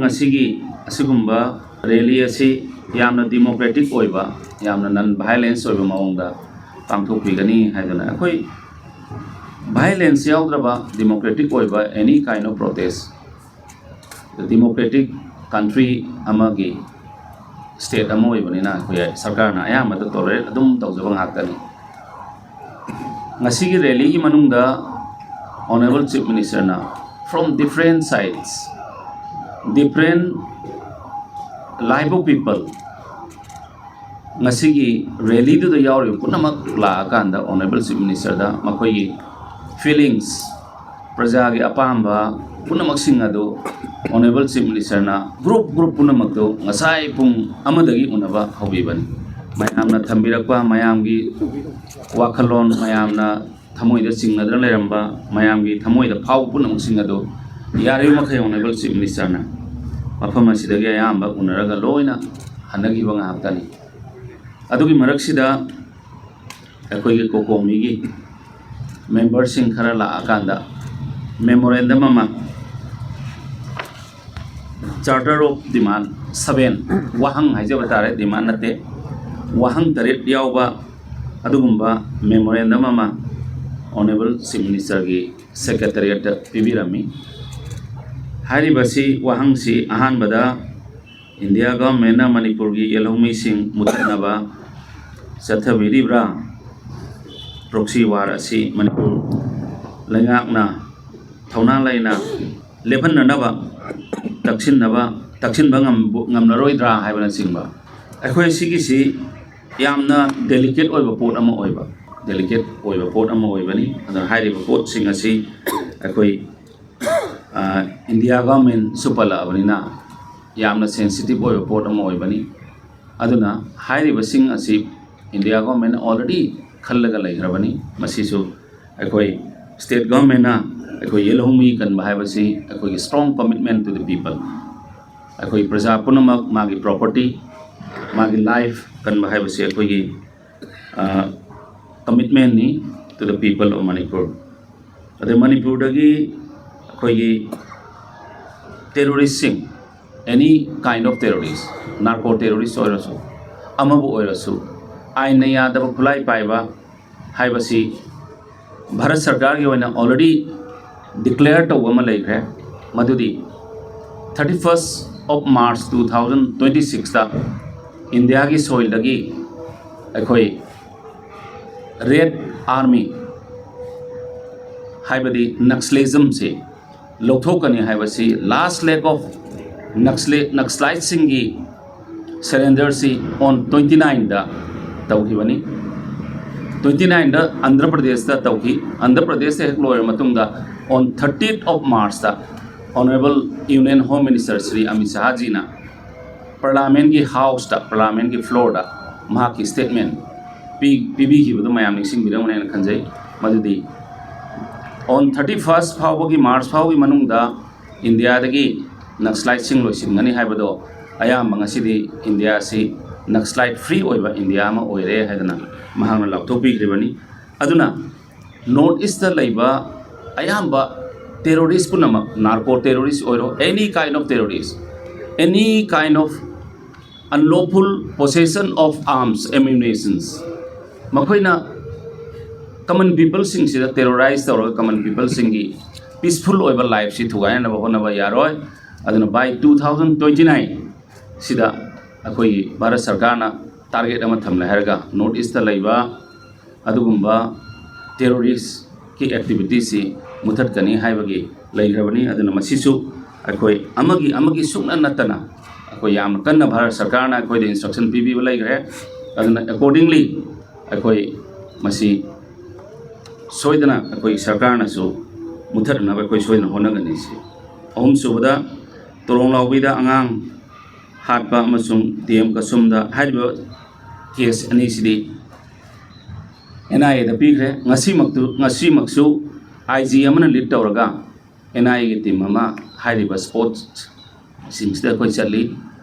ngasi asigumba rally asi yamna democratic oiba yamna non violence oiba maungda pangthokpigani haidana akoi violence yaudraba democratic oiba any kind of protest the democratic country amagi state amo oibanina akoi sarkar na ayama da tolerate adum tawjaba ngakani ngasi gi rally gi manungda honorable chief minister na from different sides different live people ngasi rally do yauri punamak la kanda honorable chief minister da makoi feelings praja gi apamba punamak singa do honorable chief minister na group punamak do ngasai pung amadagi unaba hobibani mayamna thambirakpa mayamgi wakhalon mayamna thamoi da singadra leramba mayamgi thamoi da phau punamak singa do yari makai honorable chief minister na mafam asidagi ayamba unaraga loina hanagi bang haptani adugi maraksida akoi gi kokomi gi member sing khara la akanda memorandum ama charter of demand 7 wahang haijaba tare demand nate wahang taret yauba adugumba memorandum ama honorable chief minister gi secretariat pibirami Haribasi wahangsi ahan bada India government na Manipur gi yelhomi sing mutanaba sathabiribra proxy war asi Manipur lengak na thauna laina leban naba taksin bangam ngamnaroidra haibana singba akhoi sigi si yamna delicate oiba pot ama oiba delicate oiba pot ama oibani adar hairiba pot sing asi akhoi India government supala abanina yamna sensitive oiba pot ama oibani aduna hairi basing asi India government already khallaga laigrabani masisu akoi state government na akoi yelhomi kan bahai basi akoi strong commitment to the people akoi praja punamak magi property magi life kan bahai basi akoi commitment ni to the people of Manipur ade Manipur dagi akoi terrorist sing any kind of terrorist narco terrorist oirasu amabu oirasu aina yadaba khulai paiba haibasi bharat sarkar gi oina already declared to wama laikre madudi 31st of March 2026 da India gi soil dagi akoi red army haibadi naxalism se lokthokani haibasi last leg of Naxalite singi surrender si on 29 da tawhibani 29 da Andhra Pradesh da tawhi Andhra Pradesh se hekloyer matung da on 30th of March da honorable Union Home Minister Shri Amit Shah ji na parliament ki house da parliament ki floor da maha ki statement PB ki budu mayam nising bidang ne khanjai madudi on 31st phawgi March phawgi manung da India dagi Naxalite sing loisingani haibado ayam mangasidi India si Naxalite free oiba India ma oire haidana mahang laptopi gribani aduna north east da laiba ayamba terrorist punama narco terrorist oiro any kind of terrorist any kind of unlawful possession of arms ammunitions makoina common people sing sida terrorize or common people singi peaceful oiba life si thugai na bahona ba yaroi aduna by 2029 sida akoi Bharat Sarkar na target ama thamla herga north east ta laiba adugumba terrorist ki activities si muthat kani haibagi laigrabani aduna masisu akoi amagi sukna natana akoi yam kanna Bharat Sarkar na akoi the instruction pb laigre aduna accordingly akoi masi soidana akoi sarkar na su muthat na akoi soidana honagani si ahum subada torong lawida angang hatpa amasung DM kasumda haiba case ani sidi NIA da pigre ngasi maksu IG amana lead tawraga NIA gi team ama haiba sports singsta koi chali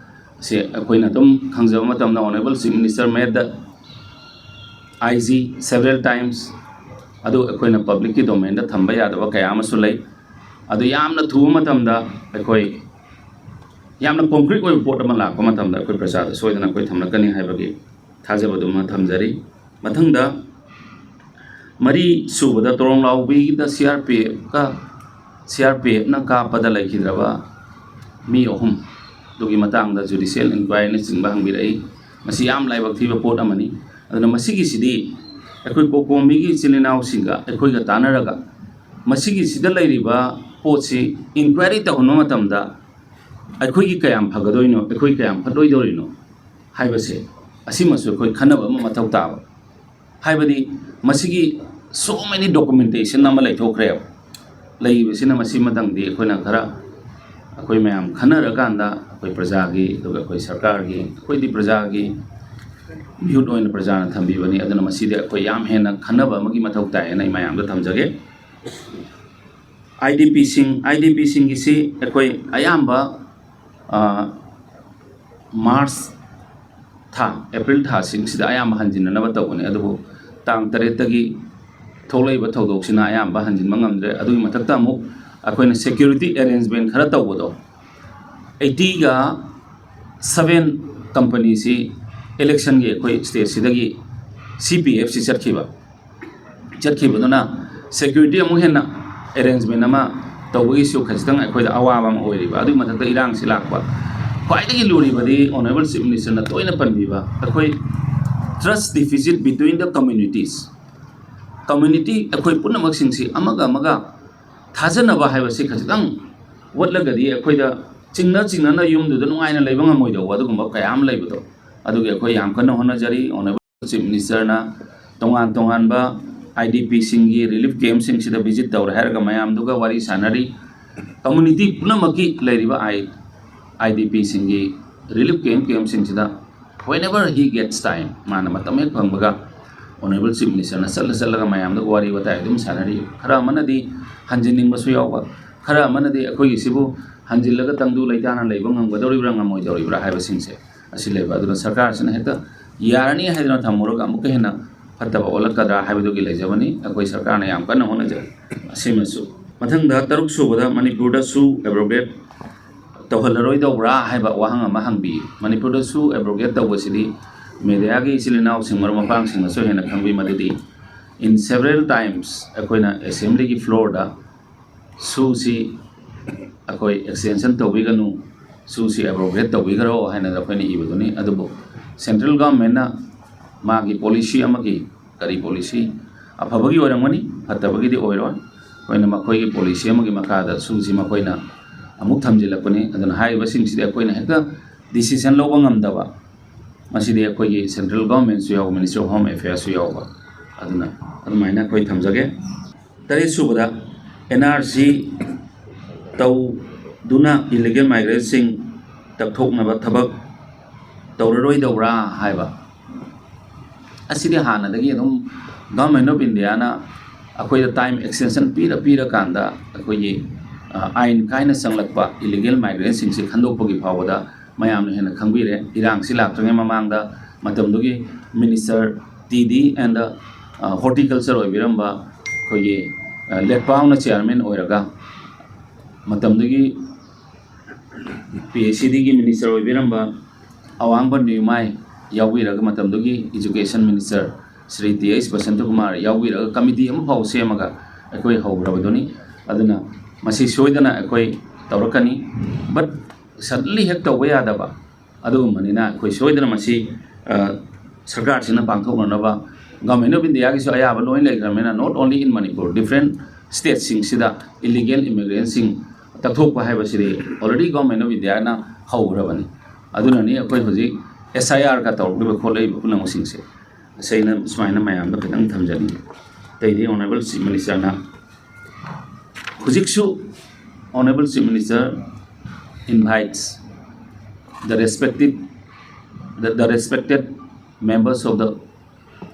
se akoi na tum khangjaba matam na honorable chief minister made the IG several times adu akoi na public ki domain da thamba yadaba kaya amasu lai adu yamna thu matam da akoi ꯌꯥꯝꯅ concrete ꯑꯣꯏꯕ ꯄꯣꯠ ꯑꯃ ꯂꯥꯛꯄ ꯃꯇꯝꯗ ꯑꯩꯈꯣꯏ ꯄ꯭ꯔꯖꯥꯗ ꯁꯣꯏꯗꯅ ꯑꯩꯈꯣꯏ ꯊꯝꯂꯛꯀꯅꯤ ꯍꯥꯏꯕꯒꯤ ꯊꯥꯖꯕꯗꯨꯃ ꯊꯝꯖꯔꯤ ꯃꯊꯪꯗ ꯃꯔꯤ ꯁꯨꯕꯗ ꯇꯣꯔꯣꯡꯂꯥꯎꯕꯤꯒꯤꯗ CRPFꯅ ꯀꯥꯞꯄꯗ ꯂꯩꯈꯤꯗ꯭ꯔꯕ ꯃꯤ ꯑꯍꯨꯝ ꯑꯗꯨꯒꯤ ꯃꯇꯥꯡꯗ ꯖꯨꯗꯤꯁꯤꯌꯦꯜ ꯏꯟꯀ꯭ꯋꯥꯏꯔꯤꯅꯆꯤꯡꯕ ꯍꯪꯕꯤꯔꯛꯏ ꯃꯁꯤ ꯌꯥꯝ ꯂꯥꯏꯕꯛ ꯊꯤꯕ ꯄꯣꯠ ꯑꯃꯅꯤ ꯑꯗꯨꯅ ꯃꯁꯤꯒꯤꯁꯤꯗꯤ ꯑꯩꯈꯣꯏ ꯀꯣꯀꯣꯃꯤꯒꯤ ꯏꯆꯤꯜ ꯏꯅꯥꯎꯁꯤꯡꯒ ꯑꯩꯈꯣꯏꯒ ꯇꯥꯟꯅꯔꯒ ꯃꯁꯤꯒꯤꯁꯤꯗ ꯂꯩꯔꯤꯕ ꯄꯣꯠꯁꯤ ꯏꯟꯀ꯭ꯋꯥꯏꯔꯤ ꯇꯧꯍꯟꯕ ꯃꯇꯝꯗ ꯑꯩꯈꯣꯏꯒꯤ ꯀꯌꯥꯝ ꯐꯒꯗꯣꯏꯅꯣ ꯑꯩꯈꯣꯏ ꯀꯌꯥꯝ ꯐꯠꯂꯣꯏꯗꯧꯔꯤꯅꯣ ꯍꯥꯏꯕꯁꯦ ꯑꯁꯤꯃꯁꯨ ꯑꯩꯈꯣꯏ ꯈꯟꯅꯕ ꯑꯃ ꯃꯊꯧ ꯇꯥꯕ ꯍꯥꯏꯕꯗꯤ ꯃꯁꯤꯒꯤ so many documentation ꯑꯃ ꯂꯩꯊꯣꯛꯈ꯭ꯔꯦꯕ ꯂꯩꯕꯁꯤꯅ ꯃꯁꯤꯃꯇꯪꯗꯤ ꯑꯩꯈꯣꯏꯅ ꯈꯔ ꯑꯩꯈꯣꯏ ꯃꯌꯥꯝ ꯈꯟꯅꯔꯀꯥꯟꯗ ꯑꯩꯈꯣꯏ ꯄ꯭ꯔꯖꯥꯒꯤ ꯑꯗꯨꯒ ꯑꯩꯈꯣꯏ ꯁꯔꯀꯥꯔꯒꯤ ꯑꯩꯈꯣꯏꯗꯤ ꯄ꯭ꯔꯖꯥꯒꯤ ꯃꯤꯍꯨꯠ ꯑꯣꯏꯅ ꯄ꯭ꯔꯖꯥꯅ ꯊꯝꯕꯤꯕꯅꯤ ꯑꯗꯨꯅ ꯃꯁꯤꯗꯤ ꯑꯩꯈꯣꯏ ꯌꯥꯝ ꯍꯦꯟꯅ ꯈꯟꯅꯕ ꯑꯃꯒꯤ ꯃꯊꯧ ꯇꯥꯏꯌꯦꯅ ꯑꯩ ꯃꯌꯥꯝꯗ ꯊꯝꯖꯒꯦ IDPꯁꯤꯡꯒꯤꯁꯤ ꯑꯩꯈꯣꯏ ꯑꯌꯥꯝꯕ ꯃꯥꯔꯆ ꯊꯥ ꯑꯦꯄ꯭ꯔꯤꯜ ꯊꯥꯁꯤꯡꯁꯤꯗ ꯑꯌꯥꯝꯕ ꯍꯟꯖꯤꯟꯅꯅꯕꯇꯧꯕꯅꯤ ꯑꯗꯨꯕꯨ ꯇꯥꯡ 8ꯇꯒꯤ ꯊꯣꯛꯂꯛꯏꯕ ꯊꯧꯗꯣꯛꯁꯤꯅ ꯑꯌꯥꯝꯕ ꯍꯟꯖꯤꯟꯕ ꯉꯝꯗ꯭ꯔꯦ ꯑꯗꯨꯒꯤ ꯃꯊꯛꯇ ꯑꯃꯨꯛ ꯑꯩꯈꯣꯏꯅ ꯁꯦꯀ꯭ꯌꯨꯔꯤꯇꯤ ꯑꯦꯔꯦꯟꯖꯃꯦꯟ ꯈꯔ ꯇꯧꯕꯗꯣ 87 ꯀꯝꯄꯅꯤꯁꯤ ꯏꯂꯦꯛꯁꯟꯒꯤ ꯑꯩꯈꯣꯏ ꯁ꯭ꯇꯦꯠꯁꯤꯗꯒꯤ CPFꯁꯤ ꯆꯠꯈꯤꯕꯗꯨꯅ ꯁꯦꯀ꯭ꯌꯨꯔꯤꯇꯤ ꯑꯃꯨꯛ ꯍꯦꯟꯅ ꯑꯦꯔꯦꯟꯖꯃꯦꯟ ꯑꯃ ꯇꯧꯕꯒꯤꯁꯨ ꯈꯖꯤꯛꯇꯪ ꯑꯩꯈꯣꯏꯗ ꯑꯋꯥꯕ ꯑꯃ ꯑꯣꯏꯔꯤꯕ ꯑꯗꯨꯒꯤ ꯃꯊꯛꯇ ꯏꯔꯥꯡꯁꯤ ꯂꯥꯛꯄ ꯈ꯭ꯋꯥꯏꯗꯒꯤ ꯂꯨꯔꯤꯕꯗꯤ ꯑꯣꯅꯔꯦꯕꯜ ꯆꯤꯐ ꯃꯤꯅꯤꯁꯇꯔꯅ ꯇꯣꯏꯅ ꯄꯟꯕꯤꯕ ꯑꯩꯈꯣꯏ ꯇ꯭ꯔꯁ ꯗꯤꯐꯤꯖꯤꯠ ꯕꯤꯇ꯭ꯋꯤꯟ ꯗ ꯀꯝꯃ꯭ꯌꯨꯅꯤꯇꯤꯁ ꯀꯝꯃ꯭ꯌꯨꯅꯤꯇꯤ ꯑꯩꯈꯣꯏ ꯄꯨꯝꯅꯃꯛꯁꯤꯡꯁꯤ ꯑꯃꯒ ꯊꯥꯖꯅꯕ ꯍꯥꯏꯕꯁꯤ ꯈꯖꯤꯛꯇꯪ ꯋꯥꯠꯂꯒꯗꯤ ꯑꯩꯈꯣꯏꯗ ꯆꯤꯡꯅꯅ ꯌꯨꯝꯗꯨꯗ ꯅꯨꯡꯉꯥꯏꯅ ꯂꯩꯕ ꯉꯝꯃꯣꯏꯗꯧꯕ ꯑꯗꯨꯒꯨꯝꯕ ꯀꯌా ꯑꯃ ꯂꯩꯕꯗꯣ ꯑꯗꯨꯒꯤ ꯑꯩꯈꯣꯏ ꯌꯥꯝ ꯀꯟꯅ ꯍꯣꯠꯅꯖꯔꯤ ꯑꯣꯅꯔꯦꯕꯜ ꯆꯤꯐ ꯃꯤꯅꯤꯁꯇꯔꯅ ꯇꯣꯉꯥꯟꯕ IDPꯁꯤꯡꯒꯤ ꯔꯤꯂꯤꯐ ꯀꯦꯝꯞꯁꯤꯡꯁꯤꯗ ꯚꯤꯖꯤꯠ ꯇꯧꯔꯦ ꯍꯥꯏꯔꯒ ꯃꯌꯥꯝꯗꯨꯒ ꯋꯥꯔꯤ ꯁꯥꯟꯅꯔꯤ ꯀꯝꯃ꯭ꯌꯨꯅꯤꯇꯤ ꯄꯨꯝꯅꯃꯛꯀꯤ ꯂꯩꯔꯤꯕ IDPꯁꯤꯡꯒꯤ relief ꯀꯦꯝꯞꯁꯤꯡꯁꯤꯗ whenever he gets time ꯃꯥꯅ ꯃꯇꯝ ꯍꯦꯛ ꯐꯪꯕꯒ ꯑꯣꯅꯔꯦꯕꯜ ꯆꯤꯐ ꯃꯤꯅꯤꯁꯇꯔꯅ ꯆꯠꯂꯒ ꯃꯌꯥꯝꯗ ꯋꯥꯔꯤ ꯋꯥꯇꯥꯏ ꯑꯗꯨꯝ ꯁꯥꯟꯅꯔꯤ ꯈꯔ ꯑꯃꯅꯗꯤ ꯍꯟꯖꯤꯟꯅꯤꯡꯕꯁꯨ ꯌꯥꯎꯕ ꯈꯔ ꯑꯃꯅꯗꯤ ꯑꯩꯈꯣꯏꯒꯤꯁꯤꯕꯨ ꯍꯟꯖꯤꯜꯂꯒ ꯇꯪꯗꯨ ꯂꯩꯇꯥꯅ ꯂꯩꯕ ꯉꯝꯒꯗꯧꯔꯤꯕ꯭ꯔꯥ ꯉꯝꯃꯣꯏꯗꯧꯔꯤꯕ꯭ꯔꯥ ꯍꯥꯏꯕꯁꯤꯡꯁꯦ ꯑꯁꯤ ꯂꯩꯕ ꯑꯗꯨꯅ ꯁꯔꯀꯥꯔꯁꯤꯅ ꯍꯦꯛꯇ ꯌꯥꯔꯅꯤ ꯍꯥꯏꯗꯨꯅ ꯊꯝꯃꯨꯔꯒ ꯑꯃꯨꯛꯀ ꯍꯦꯟꯅ ꯐꯠꯇꯕ ꯑꯣꯜꯂꯛꯀꯗ꯭ꯔꯥ ꯍꯥꯏꯕꯗꯨꯒꯤ ꯂꯩꯖꯕꯅꯤ ꯑꯩꯈꯣꯏ ꯁꯔꯀꯥꯔꯅ ꯌꯥꯝ ꯀꯟꯅ ꯍꯣꯠꯅꯖꯩ ꯑꯁꯤꯃꯁꯨ ꯃꯊꯪꯗ 6 ꯁꯨꯕꯗ ꯃꯅꯤꯄꯨꯔꯗꯁꯨ ꯑꯦꯕ꯭ꯔꯣꯒꯦꯠ ꯇꯧꯍꯜꯂꯔꯣꯏꯗꯧꯕ꯭ꯔꯥ ꯍꯥꯏꯕ ꯋꯥꯍꯪ ꯑꯃ ꯍꯪꯕꯤ ꯃꯅꯤꯄꯨꯔꯗꯁꯨ ꯑꯦꯕ꯭ꯔꯣꯒꯦꯠ ꯇꯧꯕꯁꯤꯗꯤ ꯃꯦꯗꯤꯌꯥꯒꯤ ꯏꯆꯤꯜ ꯏꯅꯥꯎꯁꯤꯡ ꯃꯔꯨꯞ ꯃꯄꯥꯡꯁꯤꯡꯅꯁꯨ ꯍꯦꯟꯅ ꯈꯪꯕꯤ ꯃꯗꯨꯗꯤ in several times ꯑꯩꯈꯣꯏꯅ ꯑꯦꯁꯦꯝꯕ꯭ꯂꯤꯒꯤ ꯐ꯭ꯂꯣꯔꯗ ꯁꯨꯁꯤ ꯑꯩꯈꯣꯏ ꯑꯦꯛꯁꯇꯦꯟꯁꯟ ꯇꯧꯕꯤꯒꯅꯨ ꯁꯨꯁꯤ ꯑꯦꯕ꯭ꯔꯣꯒꯦꯠ ꯇꯧꯕꯤꯈ꯭ꯔꯣ ꯍꯥꯏꯅ ꯑꯩꯈꯣꯏꯅ ꯏꯕꯗꯨꯅꯤ ꯑꯗꯨꯕꯨ ꯁꯦꯟꯇ꯭ꯔꯦꯜ ꯒꯚꯔꯟꯃꯦꯟꯠꯅ ꯃꯥꯒꯤ ꯄꯣꯂꯤꯁꯤ ꯑꯃꯒꯤ ꯀꯔꯤ ꯄꯣꯂꯤꯁꯤ ꯑꯐꯕꯒꯤ ꯑꯣꯏꯔꯝꯒꯅꯤ ꯐꯠꯇꯕꯒꯤꯗꯤ ꯑꯣꯏꯔꯣꯏ ꯑꯩꯈꯣꯏꯅ ꯃꯈꯣꯏꯒꯤ ꯄꯣꯂꯤꯁꯤ ꯑꯃꯒꯤ ꯃꯈꯥꯗ ꯁꯨꯁꯤ ꯃꯈꯣꯏꯅ ꯑꯃꯨꯛ ꯊꯝꯖꯤꯜꯂꯛꯄꯅꯤ ꯑꯗꯨꯅ ꯍꯥꯏꯔꯤꯕꯁꯤꯡꯁꯤꯗꯤ ꯑꯩꯈꯣꯏꯅ ꯍꯦꯛꯇ ꯗꯤꯁꯤꯖꯟ ꯂꯧꯕ ꯉꯝꯗꯕ ꯃꯁꯤꯗꯤ ꯑꯩꯈꯣꯏꯒꯤ ꯁꯦꯟꯇ꯭ꯔꯦꯜ ꯒꯚꯔꯟꯃꯦꯟꯠꯁꯨ ꯌꯥꯎꯕ ꯃꯤꯅꯤꯁꯇ꯭ꯔꯤ ꯑꯣꯐ ꯍꯣꯝ ꯑꯦꯐꯤꯌꯔꯁꯨ ꯌꯥꯎꯕ ꯑꯗꯨꯅ ꯑꯗꯨꯃꯥꯏꯅ ꯑꯩꯈꯣꯏ ꯊꯝꯖꯒꯦ 8 ꯁꯨꯕꯗ NRC ꯇꯧꯗꯨꯅ ꯏꯂꯤꯒꯦꯜ ꯃꯥꯏꯒ꯭ꯔꯦꯟꯠꯁꯤꯡ ꯇꯛꯊꯣꯛꯅꯕ ꯊꯕꯛ ꯇꯧꯔꯔꯣꯏꯗꯧꯕ꯭ꯔꯥ ꯍꯥꯏꯕ ꯑꯁꯤꯗꯤ ꯍꯥꯟꯅꯗꯒꯤ ꯑꯗꯨꯝ ꯒꯚꯔꯟꯃꯦꯟꯠ ꯑꯣꯐ ꯏꯟꯗꯤꯌꯥꯅ ꯑꯩꯈꯣꯏꯗ ꯇꯥꯏꯝ ꯑꯦꯛꯁꯇꯦꯟꯁꯟ ꯄꯤꯔꯀꯥꯟꯗ ꯑꯩꯈꯣꯏꯒꯤ ꯑꯥꯏꯟ ꯀꯥꯏꯅ ꯆꯪꯂꯛꯄ ꯏꯂꯤꯒꯦꯜ ꯃꯥꯏꯒ꯭ꯔꯦꯟꯠꯁꯤꯡꯁꯤ ꯈꯟꯗꯣꯛꯄꯒꯤ ꯐꯥꯎꯕꯗ ꯃꯌꯥꯝꯅ ꯍꯦꯟꯅ ꯈꯪꯕꯤꯔꯦ ꯏꯔꯥꯡꯁꯤ ꯂꯥꯛꯇ꯭ꯔꯤꯉꯩ ꯃꯃꯥꯡꯗ ꯃꯇꯝꯗꯨꯒꯤ ꯃꯤꯅꯤꯁꯇꯔ TD and ꯍꯣꯔꯇꯤꯀꯜꯆꯔ ꯑꯣꯏꯕꯤꯔꯝꯕ ꯑꯩꯈꯣꯏꯒꯤ ꯂꯦꯠꯄꯥꯎꯅ ꯆꯤꯌꯔꯃꯦꯟ ꯑꯣꯏꯔꯒ ꯃꯇꯝꯗꯨꯒꯤ PACDꯒꯤ ꯃꯤꯅꯤꯁꯇꯔ ꯑꯣꯏꯕꯤꯔꯝꯕ ꯑꯋꯥꯡꯕ ꯅ꯭ꯌꯨꯃꯥꯏ ꯌꯥꯎꯕꯤꯔꯒ ꯃꯇꯝꯗꯨꯒꯤ education minister Shri TH Basantakumar ꯌꯥꯎꯕꯤꯔꯒ ꯀꯃꯤꯇꯤ ꯑꯃ ꯐꯥꯎ ꯁꯦꯝꯃꯒ ꯑꯩꯈꯣꯏ ꯍꯧꯈ꯭ꯔꯕꯗꯨꯅꯤ ꯑꯗꯨꯅ ꯃꯁꯤ ꯁꯣꯏꯗꯅ ꯑꯩꯈꯣꯏ ꯇꯧꯔꯛꯀꯅꯤ ꯕꯠ ꯁꯗꯟꯂꯤ ꯍꯦꯛ ꯇꯧꯕ ꯌꯥꯗꯕ ꯑꯗꯨꯒꯨꯝꯕꯅꯤꯅ ꯑꯩꯈꯣꯏ ꯁꯣꯏꯗꯅ ꯃꯁꯤ ꯁꯔꯀꯥꯔꯁꯤꯅ ꯄꯥꯡꯊꯣꯛꯅꯅꯕ ꯒꯚꯔꯟꯃꯦꯟꯠ ꯑꯣꯐ ꯏꯟꯗꯤꯌꯥꯒꯤꯁꯨ ꯑꯌꯥꯕ ꯂꯣꯏ ꯂꯩꯈ꯭ꯔꯕꯅꯤꯅ ꯅꯣꯠ ꯑꯣꯟꯂꯤ ꯏꯟ ꯃꯅꯤꯄꯨꯔ ꯗꯤꯐ꯭ꯔꯦꯟꯠ ꯁ꯭ꯇꯦꯠꯁꯤꯡꯁꯤꯗ ꯏꯂꯤꯒꯦꯜ ꯏꯃꯤꯒ꯭ꯔꯦꯟꯠꯁꯤꯡ ꯇꯛꯊꯣꯛꯄ ꯍꯥꯏꯕꯁꯤꯗꯤ ꯑꯣꯜꯔꯦꯗꯤ ꯒꯚꯔꯟꯃꯦꯟꯠ ꯑꯣꯐ ꯏꯟꯗꯤꯌꯥꯅ ꯍꯧꯈ꯭ꯔꯕꯅꯤ ꯑꯗꯨꯅꯅꯤ ꯑꯩꯈꯣꯏ ꯍꯧꯖꯤꯛ SIRꯒ ꯇꯧꯔꯛꯂꯤꯕ ꯈꯣꯠꯂꯛꯏꯕ ꯄꯨꯝꯅꯃꯛꯁꯤꯡꯁꯦ ꯑꯁꯩꯅ ꯁꯨꯃꯥꯏꯅ ꯃꯌꯥꯝꯗ ꯈꯤꯇꯪ ꯊꯝꯖꯅꯤꯡꯉꯤ ꯑꯇꯩꯗꯤ ꯑꯣꯅꯔꯦꯕꯜ ꯆꯤꯐ ꯃꯤꯅꯤꯁꯇꯔꯅ ꯍꯧꯖꯤꯛꯁꯨ Honorable Chief Minister invites the respected members of the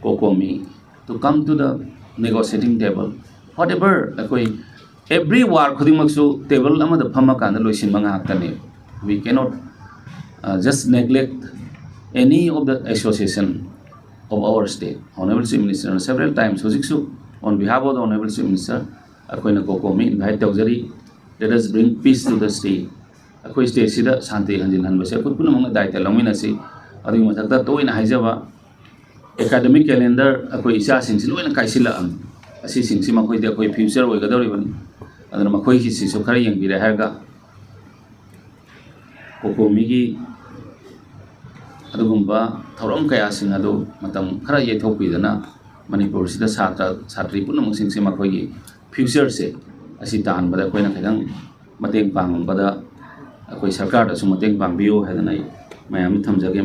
COCOMI to come to the negotiating table. Whatever, every war khudimaksu table amada phama kanda loisinba ngaktani. We cannot just neglect any of the association of our state. Honorable Chief Minister several times hojiksu on behalf of the Honorable Chief Minister akoina COCOMI invite tawjari. Let us bring peace to the state. ꯑꯩꯈꯣꯏ ꯁ꯭ꯇꯦꯠꯁꯤꯗ ꯁꯥꯟꯇꯤ ꯍꯟꯖꯤꯟꯍꯟꯕꯁꯦ ꯑꯩꯈꯣꯏ ꯄꯨꯝꯅꯃꯛꯅ ꯗꯥꯏꯇ ꯂꯧꯃꯤꯟꯅꯁꯤ ꯑꯗꯨꯒꯤ ꯃꯊꯛꯇ ꯇꯣꯏꯅ ꯍꯥꯏꯖꯕ academic calendar ꯑꯩꯈꯣꯏ ꯏꯆꯥꯁꯤꯡꯁꯤ ꯂꯣꯏꯅ ꯀꯥꯏꯁꯤꯜꯂꯛꯑꯕꯅꯤ ꯑꯁꯤꯁꯤꯡꯁꯤ ꯃꯈꯣꯏꯗꯤ ꯑꯩꯈꯣꯏ ꯐ꯭ꯌꯨꯆꯔ ꯑꯣꯏꯒꯗꯧꯔꯤꯕꯅꯤ ꯑꯗꯨꯅ ꯃꯈꯣꯏꯒꯤꯁꯤꯁꯨ ꯈꯔ ꯌꯦꯡꯕꯤꯔꯦ ꯍꯥꯏꯔꯒ ꯀꯣꯀꯣꯃꯤꯒꯤ ꯑꯗꯨꯒꯨꯝꯕ ꯊꯧꯔꯝ ꯀꯌꯥꯁꯤꯡ ꯑꯗꯨ ꯃꯇꯝ ꯈꯔ ꯌꯩꯊꯣꯛꯄꯤꯗꯅ ꯃꯅꯤꯄꯨꯔꯁꯤꯗ ꯁꯥꯇ꯭ꯔꯤ ꯄꯨꯝꯅꯃꯛꯁꯤꯡꯁꯦ ꯃꯈꯣꯏꯒꯤ ꯐ꯭ꯌꯨꯆꯔꯁꯦ ꯑꯁꯤ ꯇꯥꯟꯕꯗ ꯑꯩꯈꯣꯏꯅ ꯈꯤꯇꯪ ꯃꯇꯦꯡ ꯄꯥꯡꯕꯗ ꯑꯩꯈꯣꯏ ꯁꯔꯀꯥꯔꯗꯁꯨ ꯃꯇꯦꯡ ꯄꯥꯡꯕꯤꯌꯨ ꯍꯥꯏꯗꯅ ꯑꯩ ꯃꯌꯥꯝꯗ ꯊꯝꯖꯒꯦ